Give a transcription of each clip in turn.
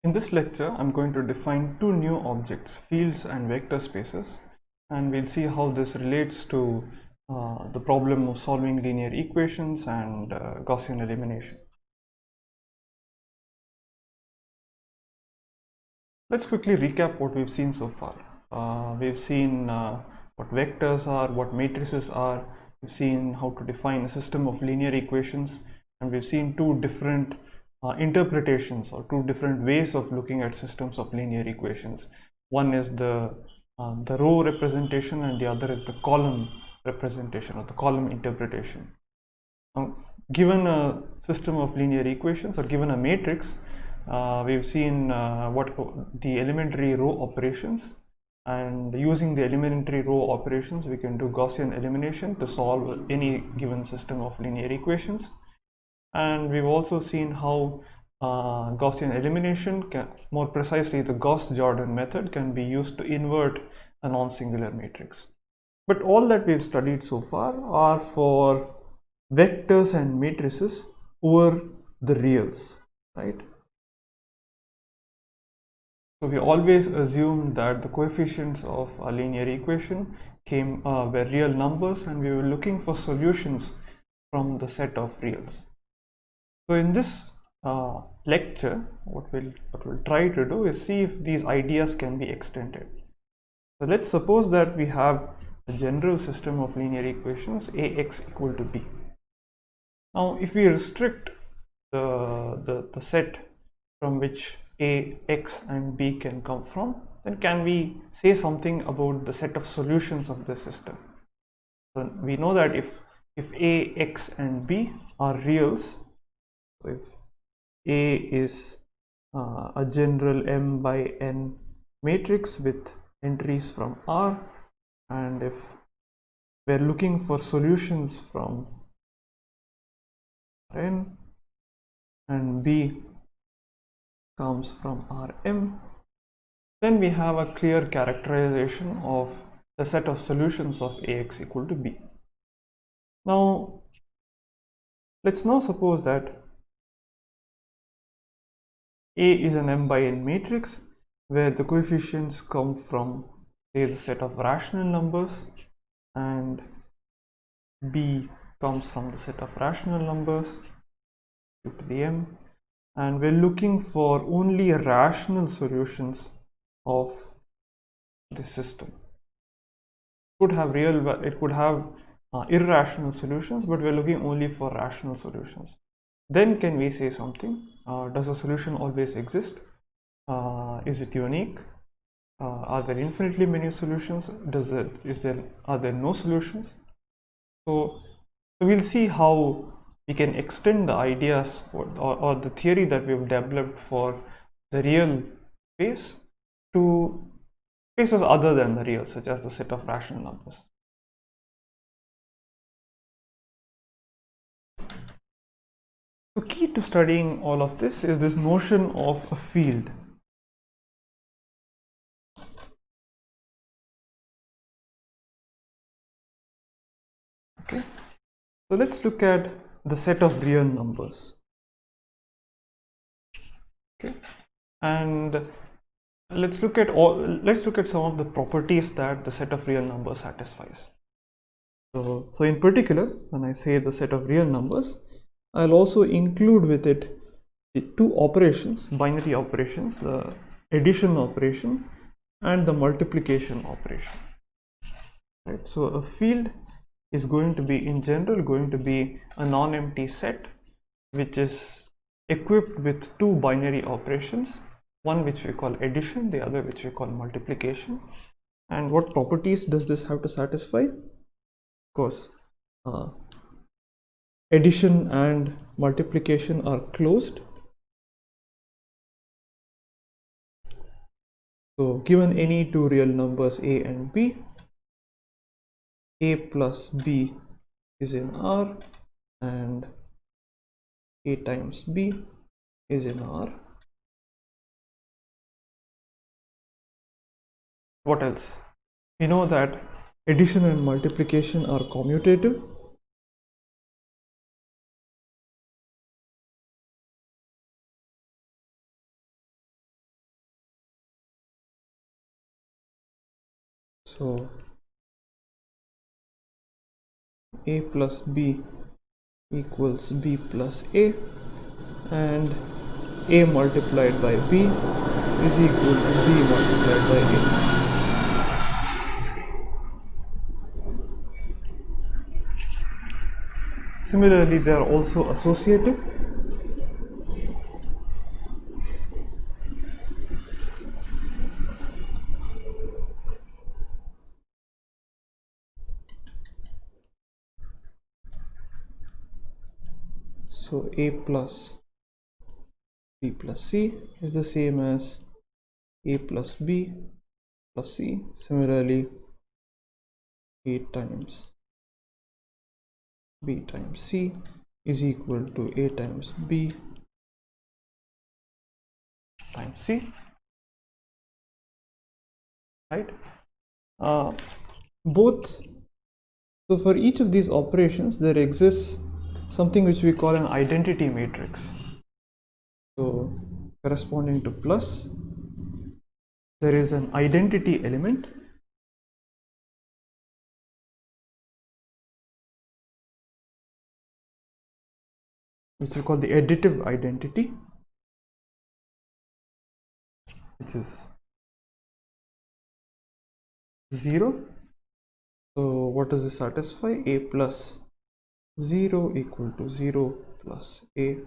In this lecture, I'm going to define two new objects, fields and vector spaces, and we'll see how this relates to the problem of solving linear equations and Gaussian elimination. Let's quickly recap what we've seen so far. We've seen what vectors are, what matrices are, we've seen how to define a system of linear equations, and we've seen two different interpretations or two different ways of looking at systems of linear equations. One is the row representation and the other is the column representation or the column interpretation. Now, given a system of linear equations or given a matrix, we've seen what the elementary row operations, and using the elementary row operations we can do Gaussian elimination to solve any given system of linear equations. And we've also seen how Gaussian elimination can, more precisely the Gauss-Jordan method, can be used to invert a non-singular matrix. But all that we've studied so far are for vectors and matrices over the reals, right? So we always assume that the coefficients of a linear equation were real numbers, and we were looking for solutions from the set of reals. So in this lecture, what we'll try to do is see if these ideas can be extended. So let's suppose that we have a general system of linear equations ax equal to b. Now if we restrict the set from which a, x and b can come from, then can we say something about the set of solutions of the system? So we know that if a, x and b are reals, so if A is a general m by n matrix with entries from R, and if we're looking for solutions from Rn and B comes from Rm, then we have a clear characterization of the set of solutions of Ax equal to B. Now let's now suppose that A is an m by n matrix where the coefficients come from, say, the set of rational numbers, and B comes from the set of rational numbers due to the m, and we're looking for only rational solutions of the system. It could have irrational solutions, but we're looking only for rational solutions. Then can we say something? Does a solution always exist? Is it unique? Are there infinitely many solutions? Are there no solutions? So we'll see how we can extend the ideas or the theory that we've developed for the real space to spaces other than the real, such as the set of rational numbers. The key to studying all of this is this notion of a field. Okay, so let's look at the set of real numbers. Okay, and let's look at some of the properties that the set of real numbers satisfies. So in particular, when I say the set of real numbers, I'll also include with it the two operations, binary operations, the addition operation and the multiplication operation. Right, so a field is going to be, in general, going to be a non-empty set which is equipped with two binary operations, one which we call addition, the other which we call multiplication. And what properties does this have to satisfy? Of course, addition and multiplication are closed. So given any two real numbers a and b, a plus b is in R and a times b is in R. What else? We know that addition and multiplication are commutative. So a plus b equals b plus a, and a multiplied by b is equal to b multiplied by a. Similarly, they are also associative. So a plus b plus c is the same as a plus b plus c. Similarly, a times b times c is equal to a times b times c, right? Both. So for each of these operations, there exists something which we call an identity matrix. So corresponding to plus, there is an identity element which we call the additive identity, which is 0. So what does this satisfy? A plus 0 equal to 0 plus a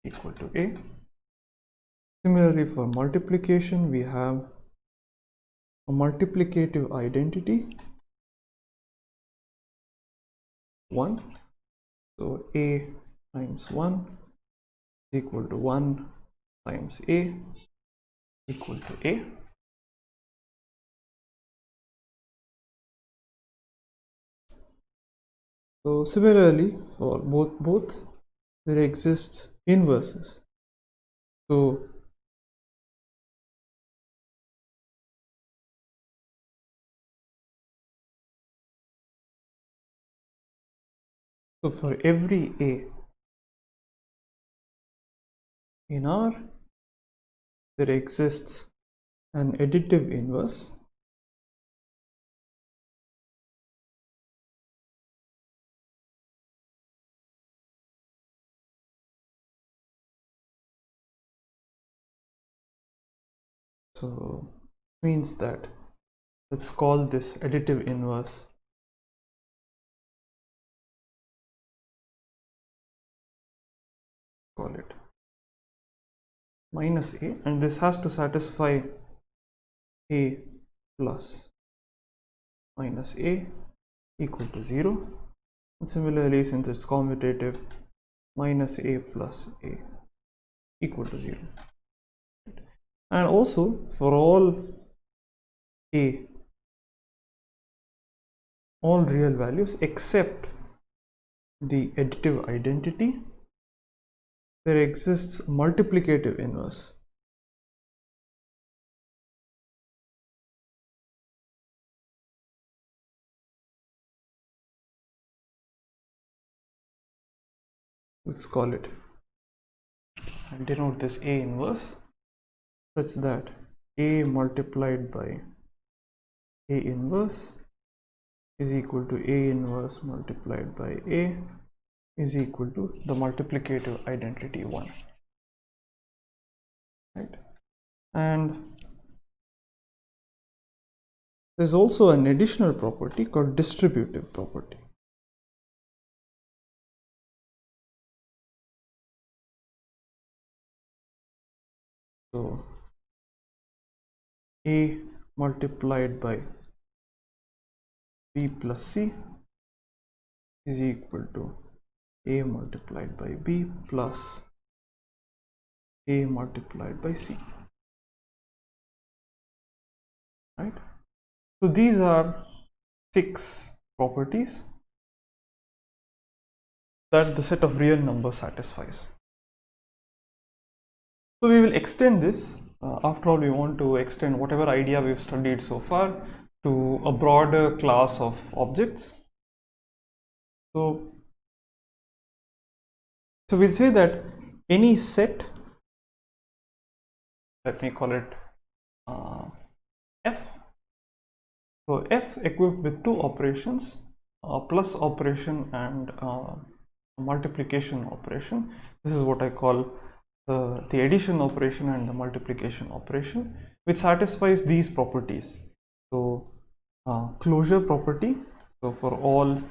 equal to a. Similarly, for multiplication, we have a multiplicative identity 1. So a times 1 is equal to 1 times a equal to a. So similarly, for both there exist inverses. So for every a in R, there exists an additive inverse. So means that, let's call this additive inverse call it minus a, and this has to satisfy a plus minus a equal to 0. And similarly, since it's commutative, minus a plus a equal to 0. And also for all real values except the additive identity, there exists multiplicative inverse. Let's call it and denote this A inverse such that A multiplied by A inverse is equal to A inverse multiplied by A is equal to the multiplicative identity 1, right? And there's also an additional property called distributive property. So A multiplied by B plus C is equal to A multiplied by B plus A multiplied by C, right? So these are 6 properties that the set of real numbers satisfies. So we will extend this. After all, we want to extend whatever idea we've studied so far to a broader class of objects. So we'll say that any set, let me call it f. So f equipped with two operations, a plus operation and a multiplication operation. This is what I call the addition operation and the multiplication operation, which satisfies these properties. So closure property, so for all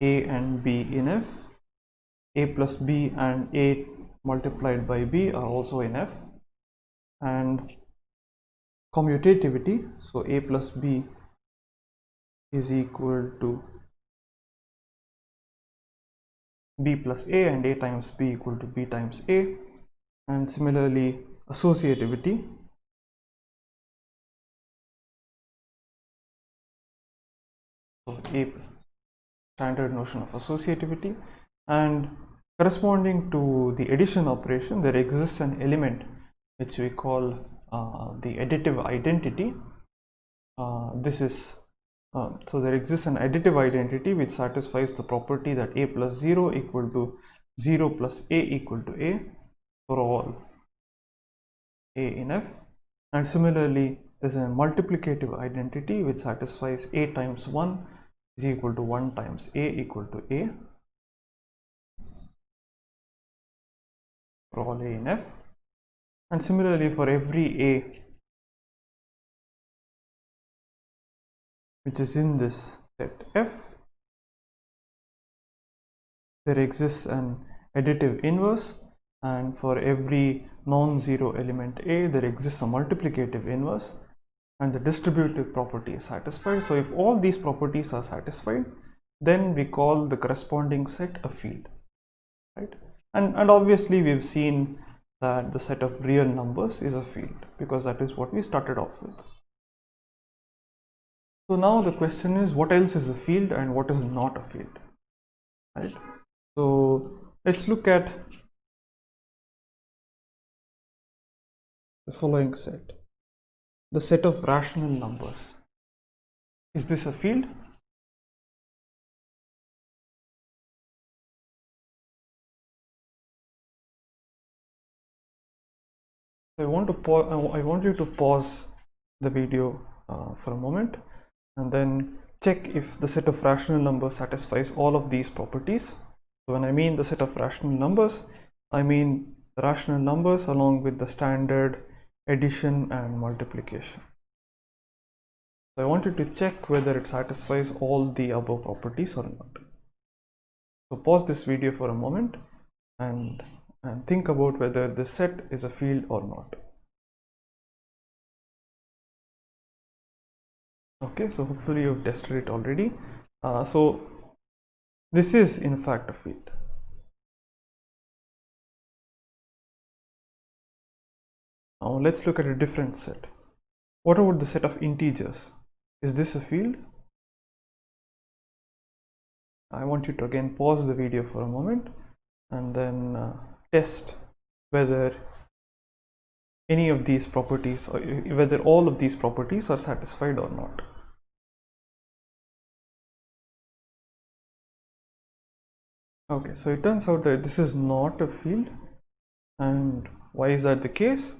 a and b in f, a plus b and a multiplied by b are also in f, and commutativity, so a plus b is equal to b plus a and a times b equal to b times a, and similarly associativity, so a standard notion of associativity, and corresponding to the addition operation there exists an element which we call the additive identity. So there exists an additive identity which satisfies the property that a plus 0 equal to 0 plus a equal to a for all a in f, and similarly there is a multiplicative identity which satisfies a times 1 is equal to 1 times a equal to a for all a in f, and similarly for every a which is in this set f, there exists an additive inverse, and for every non-zero element a there exists a multiplicative inverse, and the distributive property is satisfied. So if all these properties are satisfied, then we call the corresponding set a field, right? And obviously we've seen that the set of real numbers is a field because that is what we started off with. So now the question is, what else is a field and what is not a field, right? So let's look at the following set, the set of rational numbers. Is this a field? I want you to pause the video for a moment and then check if the set of rational numbers satisfies all of these properties. So when I mean the set of rational numbers, I mean the rational numbers along with the standard addition and multiplication. So I want you to check whether it satisfies all the above properties or not. So pause this video for a moment and think about whether this set is a field or not. Okay, so hopefully you've tested it already. So this is in fact a field. Now let's look at a different set. What about the set of integers? Is this a field? I want you to again pause the video for a moment and then test whether any of these properties or whether all of these properties are satisfied or not. Okay, so it turns out that this is not a field. And why is that the case?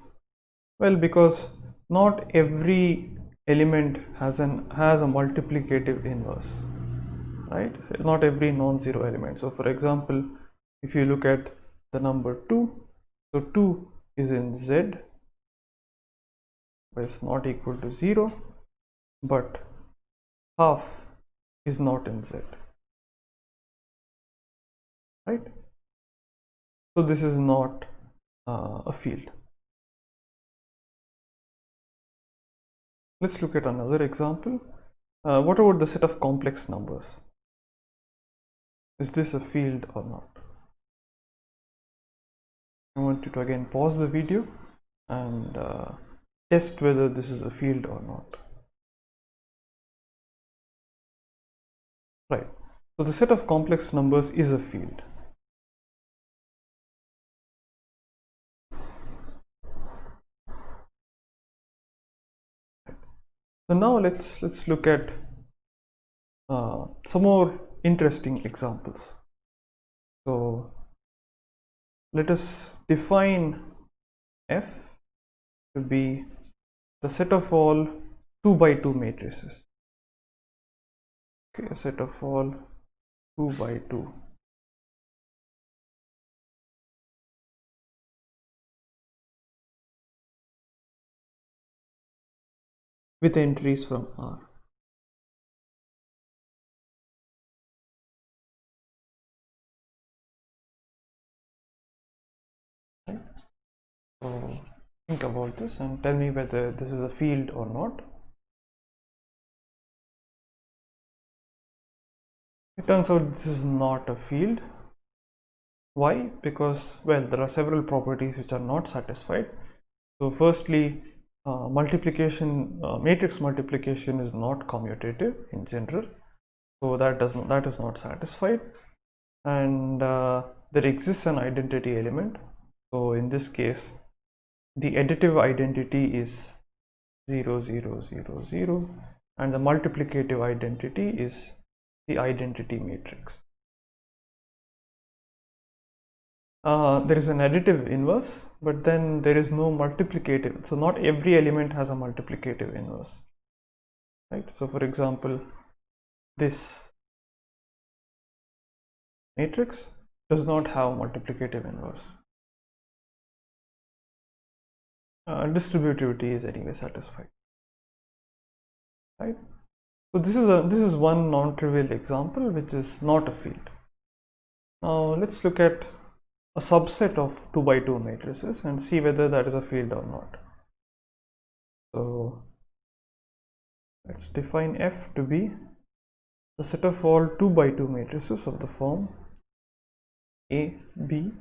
Well, because not every element has a multiplicative inverse, right? Not every non-zero element. So for example, if you look at the number 2, so 2 is in Z, but it's not equal to 0, but half is not in Z, right? So this is not a field. Let's look at another example. What about the set of complex numbers? Is this a field or not? I want you to again pause the video and test whether this is a field or not. Right. So the set of complex numbers is a field. So now let's look at some more interesting examples. So let us define f to be the set of all 2 by 2 matrices. Okay, a set of all 2 by 2. With entries from R. Right? So think about this and tell me whether this is a field or not. It turns out this is not a field. Why? Because, well, there are several properties which are not satisfied. So firstly, matrix multiplication is not commutative in general. So that is not satisfied. And there exists an identity element. So in this case, the additive identity is 0 0 0 0 and the multiplicative identity is the identity matrix. There is an additive inverse, but then there is no multiplicative. So not every element has a multiplicative inverse, right? So for example, this matrix does not have multiplicative inverse. Distributivity is anyway satisfied, right? So this is one non-trivial example which is not a field. Now let's look at a subset of 2 by 2 matrices and see whether that is a field or not. So let's define F to be the set of all 2 by 2 matrices of the form A, B,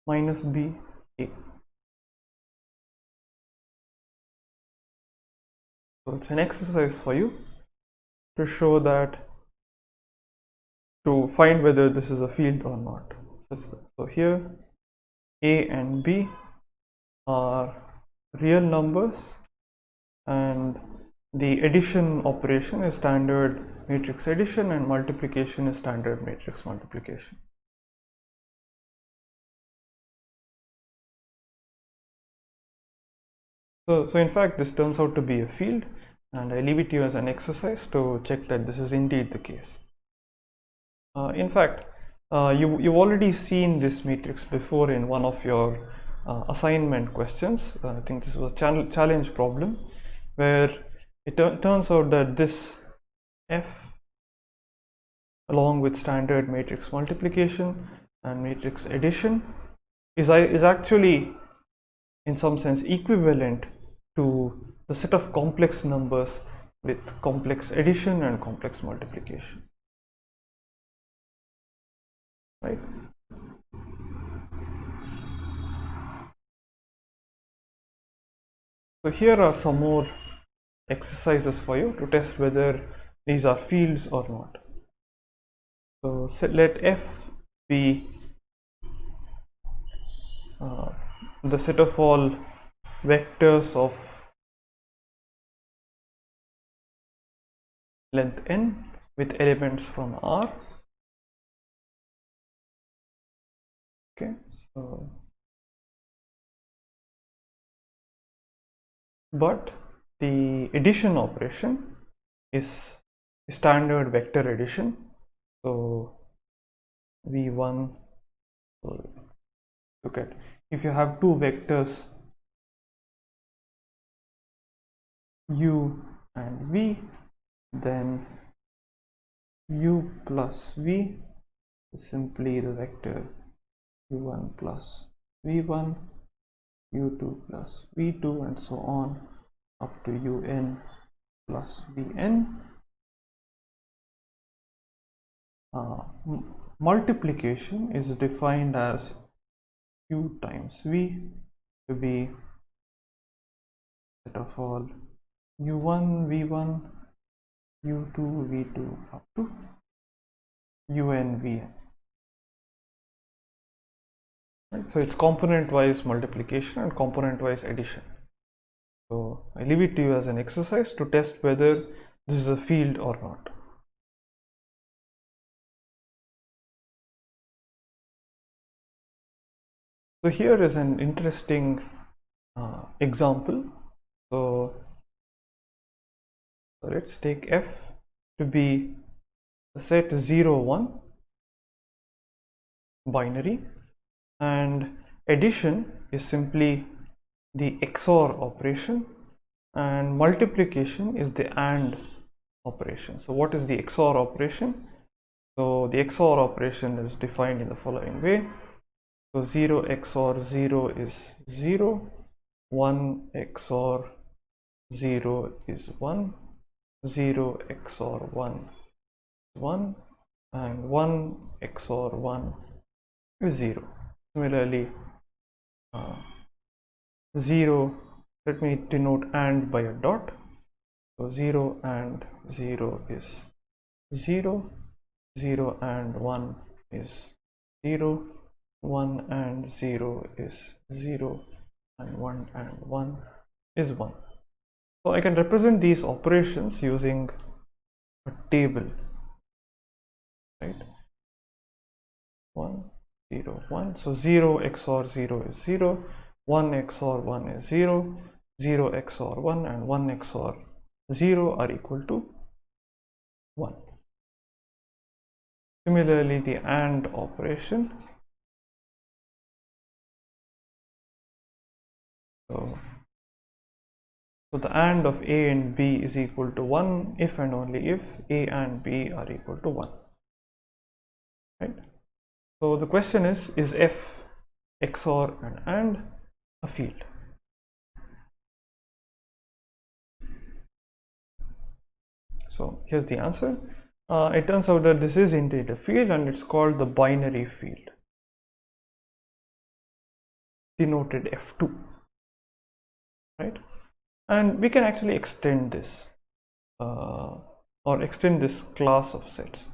minus B, A. So it's an exercise for you to show that, to find whether this is a field or not. So here A and B are real numbers and the addition operation is standard matrix addition and multiplication is standard matrix multiplication. So in fact this turns out to be a field, and I leave it to you as an exercise to check that this is indeed the case. In fact, you've already seen this matrix before in one of your assignment questions. I think this was a challenge problem where it turns out that this F, along with standard matrix multiplication and matrix addition, is actually in some sense equivalent to the set of complex numbers with complex addition and complex multiplication, right? So here are some more exercises for you to test whether these are fields or not. So let F be the set of all vectors of length n with elements from R. Okay, so but the addition operation is standard vector addition. So v1, so look at, if you have two vectors u and v, then u plus v is simply the vector u1 plus v1, u2 plus v2, and so on up to un plus vn. Multiplication is defined as q times v to be set of all u1 v1, u2 v2 up to un vn. Right? So it's component wise multiplication and component wise addition. So I leave it to you as an exercise to test whether this is a field or not. So here is an interesting example. So So let's take F to be the set 0 1 binary, and addition is simply the XOR operation and multiplication is the AND operation. So what is the XOR operation? So the XOR operation is defined in the following way. So 0 XOR 0 is 0, 1 XOR 0 is 1, 0 XOR 1 is 1, and 1 XOR 1 is 0. Similarly, 0, let me denote AND by a dot. So 0 and 0 is 0, 0 and 1 is 0, 1 and 0 is 0, and 1 and 1 is 1. So I can represent these operations using a table, right? 1 0 1. So 0 XOR 0 is 0, 1 XOR 1 is 0, 0 XOR 1 and 1 XOR 0 are equal to 1. Similarly, the AND operation. So the AND of A and B is equal to 1 if and only if A and B are equal to 1. Right? So the question is F XOR and AND a field? So here's the answer. It turns out that this is indeed a field and it's called the binary field, denoted F2, right? And we can actually extend this or extend this class of sets.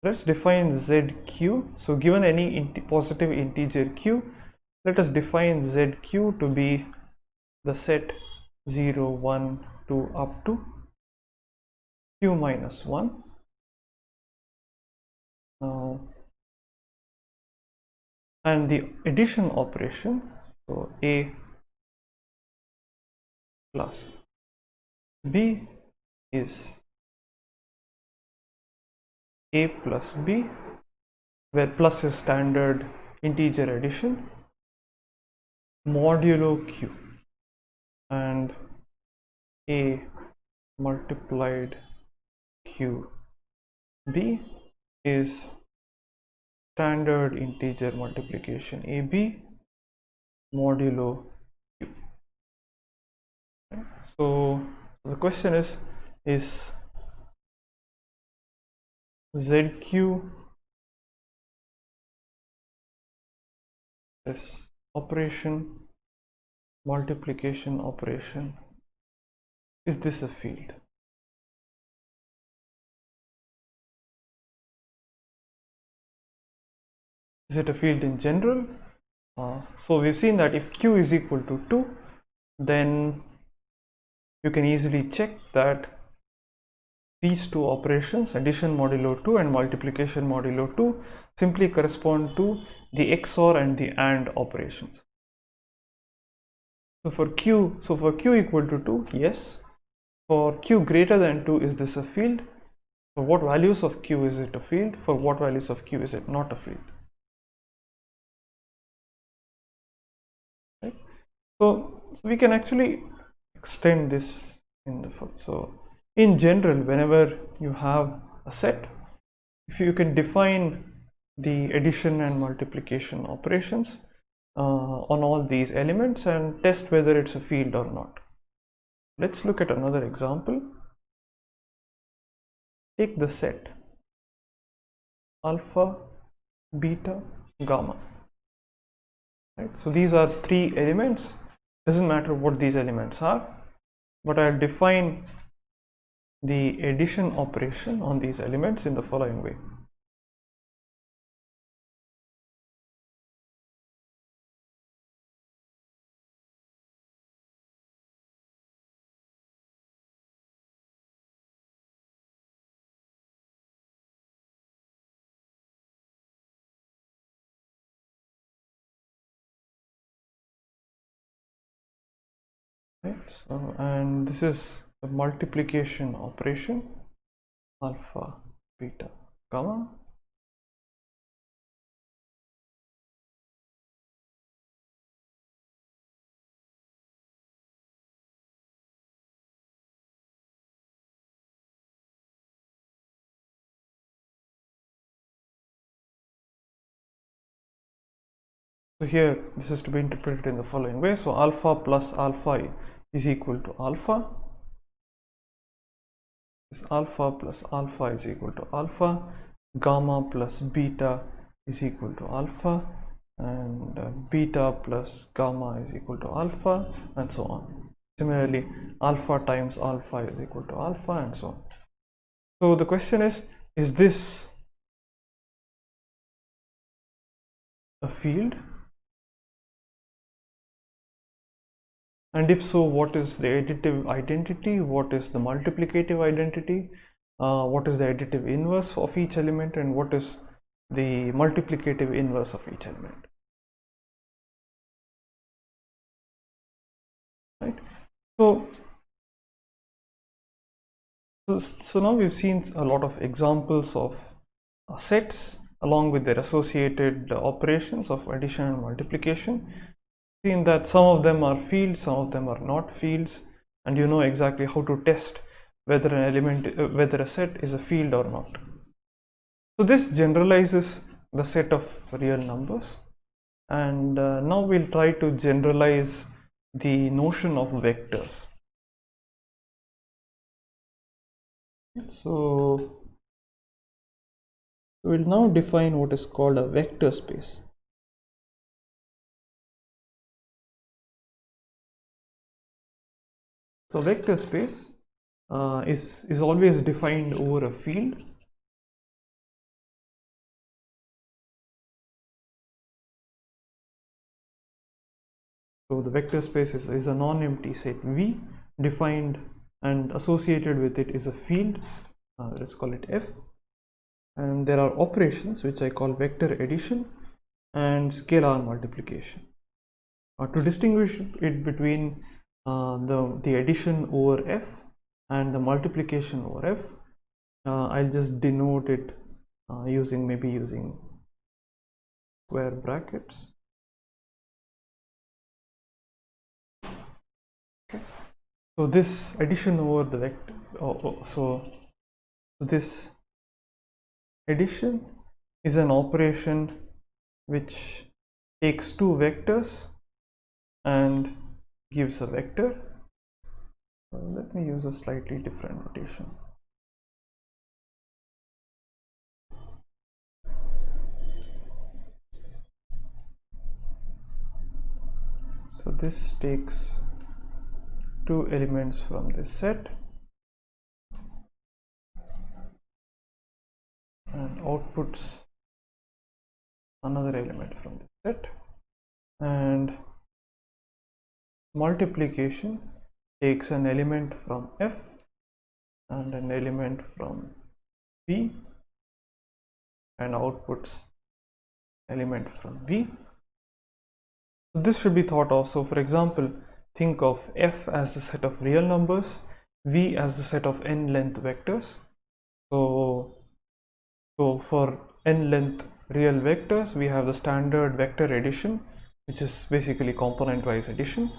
Let's define ZQ. So given any positive integer Q, let us define ZQ to be the set 0, 1, 2 up to Q minus 1. And the addition operation, so A plus B is A plus B, where plus is standard integer addition, modulo Q, and A multiplied Q B is standard integer multiplication AB modulo Q. So the question is ZQ this operation, multiplication operation, is this a field? Is it a field in general? So we've seen that if Q is equal to 2, then you can easily check that these two operations, addition modulo 2 and multiplication modulo 2, simply correspond to the XOR and the AND operations. So for Q equal to 2, yes. For Q greater than 2, is this a field? For what values of Q is it a field? For what values of Q is it not a field? Right? So we can actually extend this in the so in general, whenever you have a set, if you can define the addition and multiplication operations on all these elements and test whether it's a field or not. Let's look at another example. Take the set alpha, beta, gamma. Right? So these are three elements. Doesn't matter what these elements are, but I'll define the addition operation on these elements in the following way. Right, so and this is the multiplication operation alpha, beta, gamma. So here this is to be interpreted in the following way. So alpha plus alpha is equal to alpha. This alpha plus alpha is equal to alpha. Gamma plus beta is equal to alpha, and beta plus gamma is equal to alpha, and so on. Similarly, alpha times alpha is equal to alpha, and so on. So the question is this a field? And if so, what is the additive identity? What is the multiplicative identity? What is the additive inverse of each element? And what is the multiplicative inverse of each element? Right? So now we've seen a lot of examples of sets along with their associated operations of addition and multiplication. Seen that some of them are fields, some of them are not fields, and you know exactly how to test whether an element, whether a set is a field or not. So this generalizes the set of real numbers, and now we'll try to generalize the notion of vectors. So we'll now define what is called a vector space. So vector space is always defined over a field. So the vector space is a non-empty set V, defined and associated with it is a field, let's call it F, and there are operations which I call vector addition and scalar multiplication. To distinguish it between the addition over F and the multiplication over F, I'll just denote it using square brackets. Okay. So this addition over the vector, so this addition is an operation which takes two vectors and gives a vector. Let me use a slightly different notation. So this takes two elements from this set and outputs another element from this set, and multiplication takes an element from F and an element from V and outputs element from V. So this should be thought of. So for example, think of F as the set of real numbers, V as the set of n length vectors. So for n length real vectors, we have the standard vector addition, which is basically component wise addition.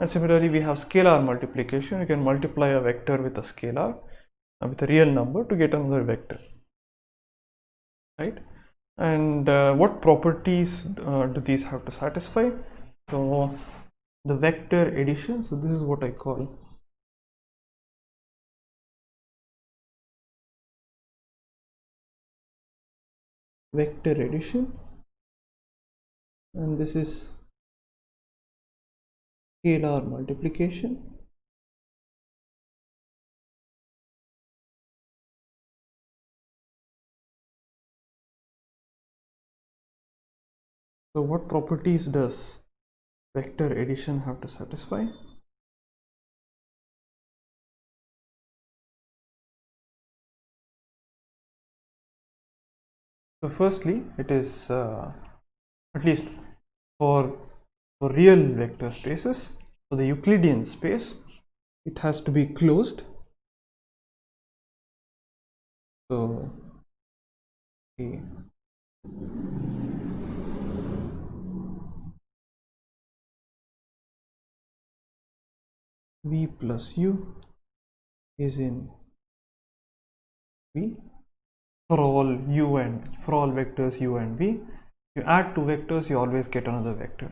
And similarly, we have scalar multiplication. You can multiply a vector with a scalar, with a real number, to get another vector, right? And what properties do these have to satisfy? So the vector addition, so this is what I call vector addition, and this is scalar multiplication. So what properties does vector addition have to satisfy? So firstly, it is at least for real vector spaces, so the Euclidean space, it has to be closed. So okay. V plus U is in V for all U and for all vectors U and V. You add two vectors, you always get another vector.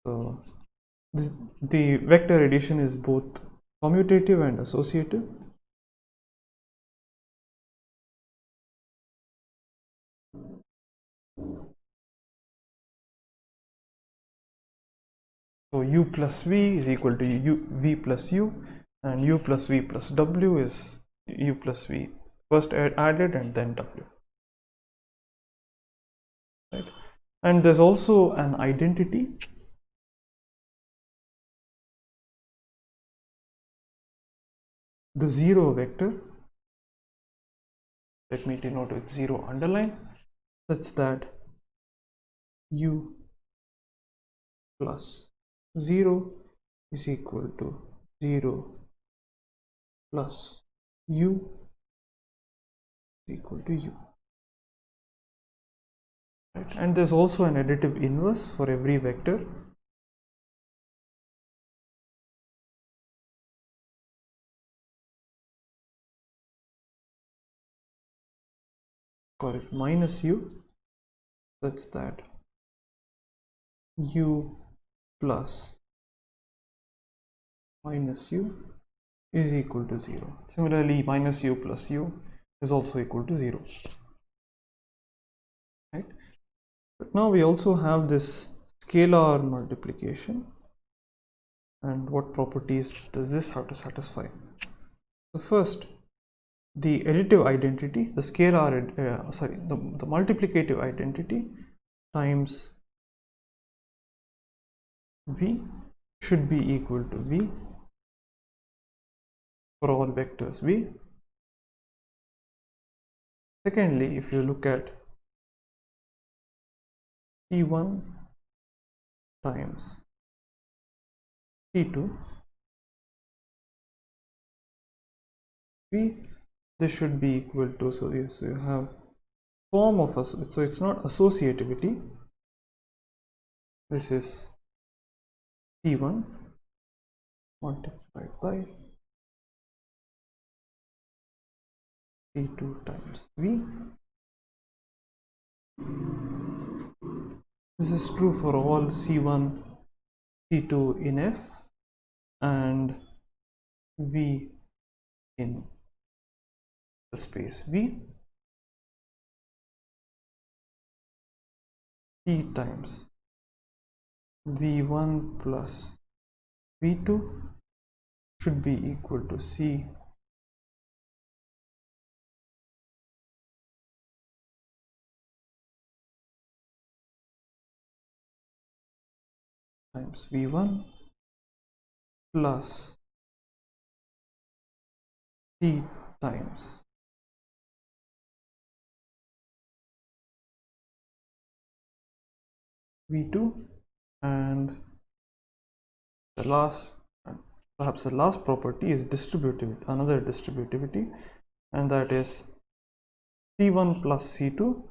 So the vector addition is both commutative and associative. So U plus V is equal to V plus U, and U plus V plus W is U plus V first added and then W. Right? And there's also an identity. The zero vector, let me denote with zero underline, such that U plus 0 is equal to 0 plus U is equal to U. Right? And there's also an additive inverse for every vector. Call it minus U, such that U plus minus U is equal to 0. Similarly, minus U plus U is also equal to 0. Right? But now we also have this scalar multiplication, and what properties does this have to satisfy? So first, the additive identity, the scalar, the multiplicative identity times V should be equal to V for all vectors V. Secondly, if you look at C1 times C2 V, this should be equal to, so you have form of us, so it's not associativity, this is C1 multiplied by C2 times V. This is true for all C1, C2 in F and V in the space V. C times V1 plus V2 should be equal to C times V1 plus C times V2, and the last, perhaps the last property is distributivity, another distributivity, and that is C1 plus C2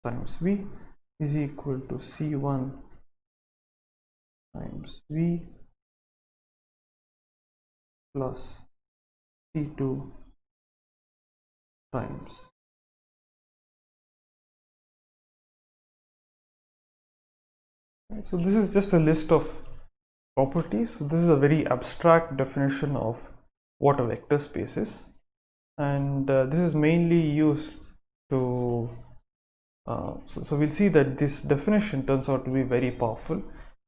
times V is equal to C1 times V plus C2 times so this is just a list of properties. So this is a very abstract definition of what a vector space is, and this is mainly used to so we'll see that this definition turns out to be very powerful,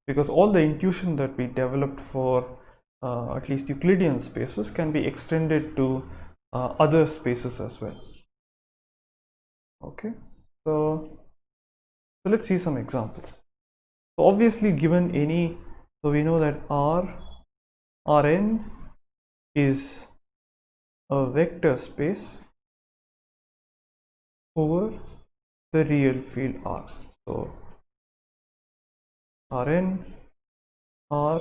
because all the intuition that we developed for at least Euclidean spaces can be extended to other spaces as well. Okay, so let's see some examples. So obviously, given any, so we know that Rn is a vector space over the real field R. So Rn R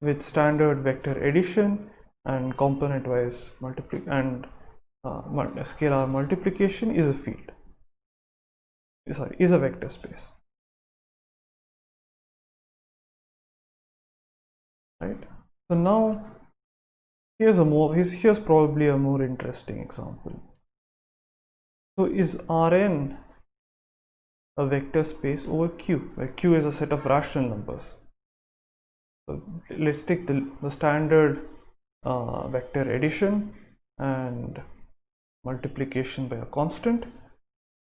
with standard vector addition and component wise multiplication and scalar multiplication is a field, sorry, is a vector space, right? So now here's probably a more interesting example. So is Rn a vector space over Q, where Q is a set of rational numbers? So let's take the standard vector addition and multiplication by a constant.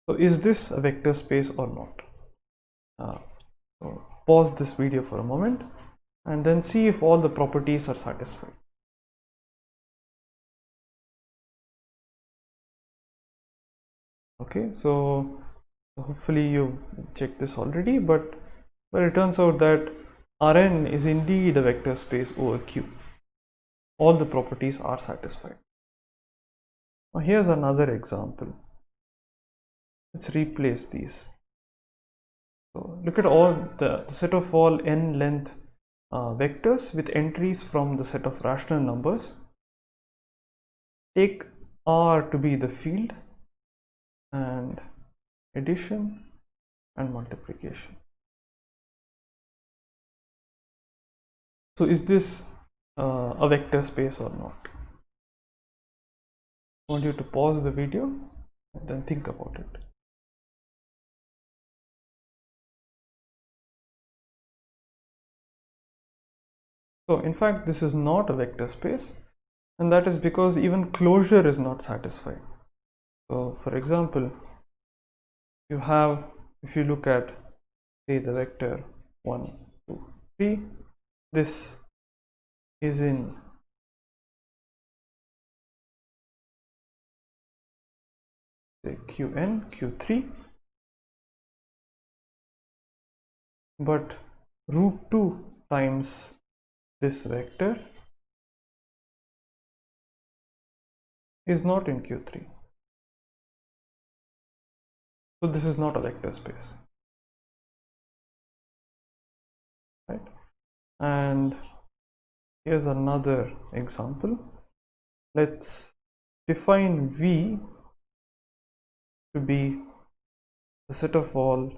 So is this a vector space or not? So pause this video for a moment and then see if all the properties are satisfied. Okay, so hopefully you've checked this already, but it turns out that Rn is indeed a vector space over Q. All the properties are satisfied. Now here's another example. Let's replace these. So look at all the set of all n length vectors with entries from the set of rational numbers. Take R to be the field and addition and multiplication. So is this a vector space or not? I want you to pause the video and then think about it. So in fact this is not a vector space, and that is because even closure is not satisfied. So for example, if you look at, say, the vector 1, 2, 3, this is in say Qn, Q3, but root 2 times this vector is not in Q3. So this is not a vector space, right? And here's another example. Let's define V to be the set of all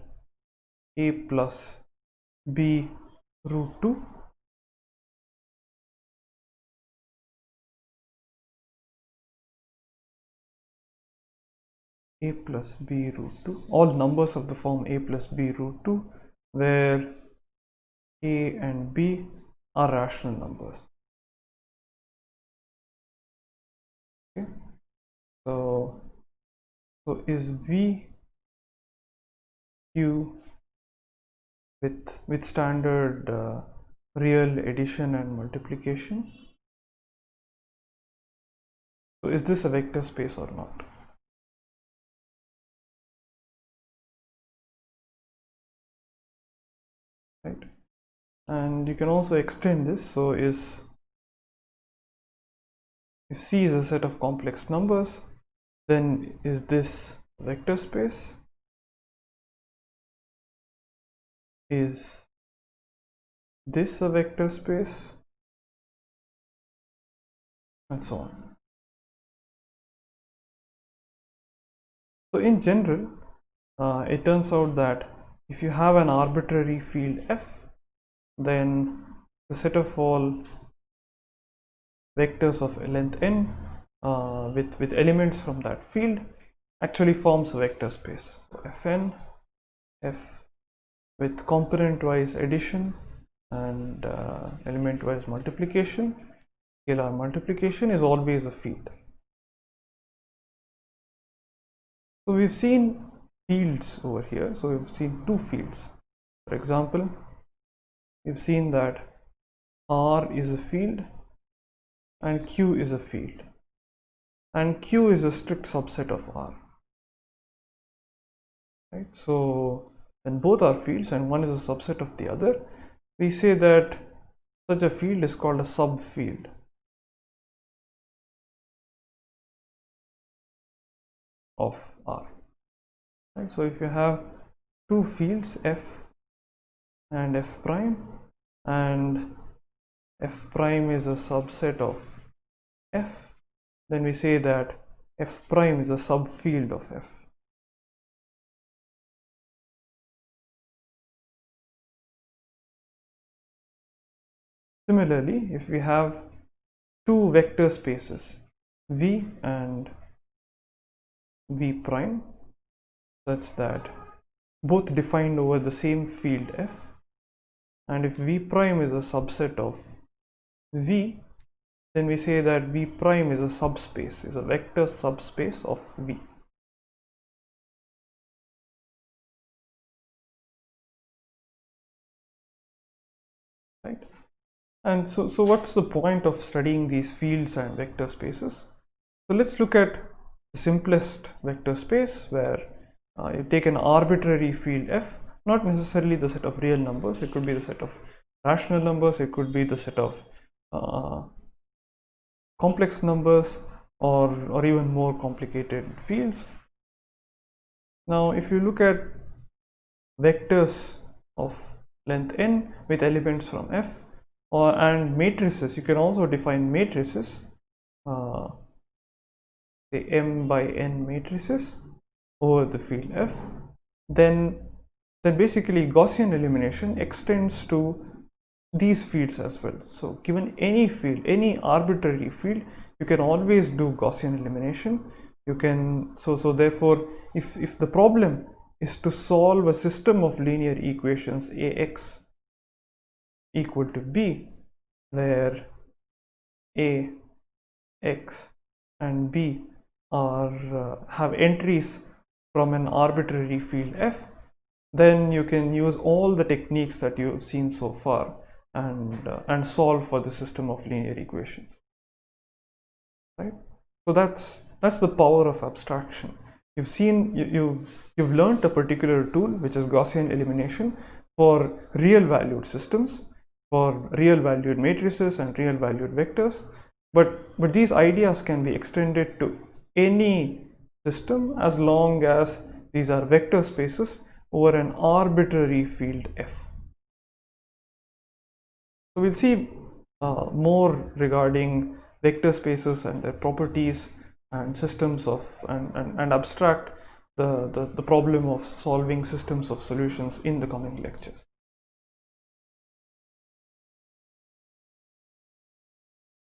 A plus B root 2 A plus B root 2, all numbers of the form A plus B root 2, where A and B are rational numbers. Okay, so is V Q with standard real addition and multiplication? So is this a vector space or not? Right, and you can also extend this. So if C is a set of complex numbers, then is this a vector space? Is this a vector space? And so on. So in general, it turns out that if you have an arbitrary field F, then the set of all vectors of length n with elements from that field actually forms a vector space. So Fn, F with component wise addition and element wise multiplication, scalar multiplication, is always a field. So we've seen fields over here. So we've seen two fields. For example, we've seen that R is a field and Q is a field, and Q is a strict subset of R, right? So when both are fields and one is a subset of the other, we say that such a field is called a subfield. Of R, right? So if you have two fields f and f prime, and f prime is a subset of f, then we say that f prime is a subfield of f. Similarly, if we have two vector spaces v and v prime, such that both defined over the same field f, and if v prime is a subset of v, then we say that v prime is a subspace, is a vector subspace of v. Right? And so what's the point of studying these fields and vector spaces? So let's look at the simplest vector space, where you take an arbitrary field f, not necessarily the set of real numbers, it could be the set of rational numbers, it could be the set of complex numbers, or even more complicated fields. Now if you look at vectors of length n with elements from f, and matrices, you can also define matrices, say m by n matrices over the field f, then basically Gaussian elimination extends to these fields as well. So given any field, any arbitrary field, you can always do Gaussian elimination. You can, so therefore if the problem is to solve a system of linear equations ax equal to b, where a, x and b are have entries from an arbitrary field f, then you can use all the techniques that you've seen so far and solve for the system of linear equations, right? So that's the power of abstraction. You've seen, you've learned a particular tool, which is Gaussian elimination, for real valued systems, for real valued matrices and real valued vectors, but these ideas can be extended to any system as long as these are vector spaces over an arbitrary field f. So we'll see more regarding vector spaces and their properties and systems of, and abstract the problem of solving systems of solutions in the coming lectures.